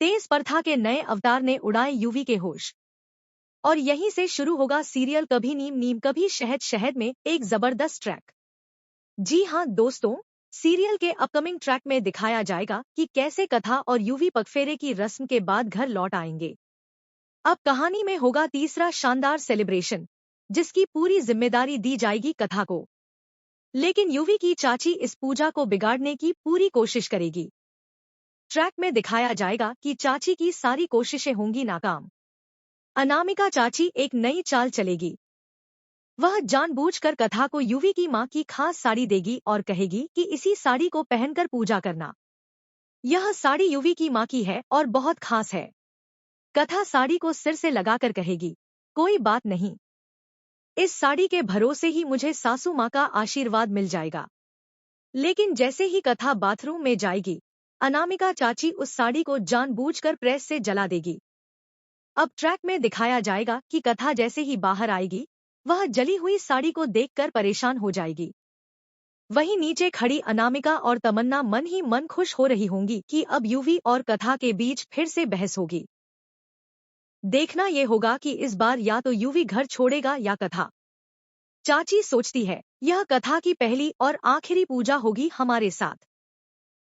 तेज प्रथा के नए अवतार ने उड़ाए यूवी के होश। और यहीं से शुरू होगा सीरियल कभी नीम नीम कभी शहद शहद में एक जबरदस्त ट्रैक। जी हाँ दोस्तों, सीरियल के अपकमिंग ट्रैक में दिखाया जाएगा कि कैसे कथा और यूवी पगफेरे की रस्म के बाद घर लौट आएंगे। अब कहानी में होगा तीसरा शानदार सेलिब्रेशन, जिसकी पूरी जिम्मेदारी दी जाएगी कथा को। लेकिन यूवी की चाची इस पूजा को बिगाड़ने की पूरी कोशिश करेगी। ट्रैक में दिखाया जाएगा कि चाची की सारी कोशिशें होंगी नाकाम। अनामिका चाची एक नई चाल चलेगी। वह जानबूझकर कथा को यूवी की मां की खास साड़ी देगी और कहेगी कि इसी साड़ी को पहनकर पूजा करना। यह साड़ी यूवी की मां की है और बहुत खास है। कथा साड़ी को सिर से लगाकर कहेगी, कोई बात नहीं, इस साड़ी के भरोसे ही मुझे सासू मां का आशीर्वाद मिल जाएगा। लेकिन जैसे ही कथा बाथरूम में जाएगी, अनामिका चाची उस साड़ी को जानबूझकर प्रेस से जला देगी। अब ट्रैक में दिखाया जाएगा कि कथा जैसे ही बाहर आएगी, वह जली हुई साड़ी को देखकर परेशान हो जाएगी। वहीं नीचे खड़ी अनामिका और तमन्ना मन ही मन खुश हो रही होंगी कि अब यूवी और कथा के बीच फिर से बहस होगी। देखना ये होगा कि इस बार या तो यूवी घर छोड़ेगा या कथा। चाची सोचती है, यह कथा की पहली और आखिरी पूजा होगी हमारे साथ।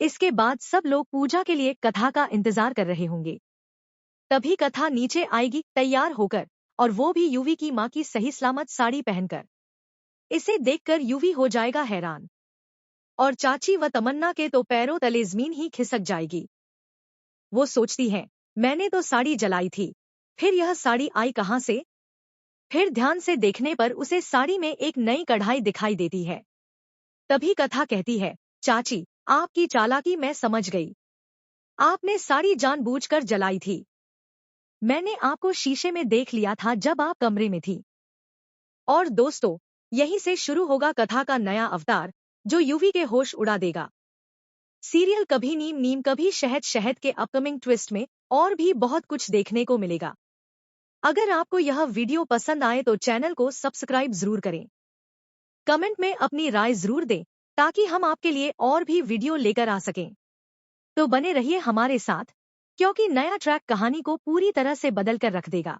इसके बाद सब लोग पूजा के लिए कथा का इंतजार कर रहे होंगे। तभी कथा नीचे आएगी तैयार होकर, और वो भी यूवी की मां की सही सलामत साड़ी पहनकर। इसे देखकर यूवी हो जाएगा हैरान, और चाची व तमन्ना के तो पैरों तले जमीन ही खिसक जाएगी। वो सोचती है, मैंने तो साड़ी जलाई थी, फिर यह साड़ी आई कहां से? फिर ध्यान से देखने पर उसे साड़ी में एक नई कढ़ाई दिखाई देती है। तभी कथा कहती है, चाची, आपकी चालाकी मैं समझ गई। आपने साड़ी जानबूझकर जलाई थी। मैंने आपको शीशे में देख लिया था जब आप कमरे में थी। और दोस्तों, यहीं से शुरू होगा कथा का नया अवतार, जो यूवी के होश उड़ा देगा। सीरियल कभी नीम नीम कभी शहद शहद के अपकमिंग ट्विस्ट में और भी बहुत कुछ देखने को मिलेगा। अगर आपको यह वीडियो पसंद आए तो चैनल को सब्सक्राइब जरूर करें। कमेंट में अपनी राय जरूर दें, ताकि हम आपके लिए और भी वीडियो लेकर आ सकें। तो बने रहिए हमारे साथ, क्योंकि नया ट्रैक कहानी को पूरी तरह से बदल कर रख देगा।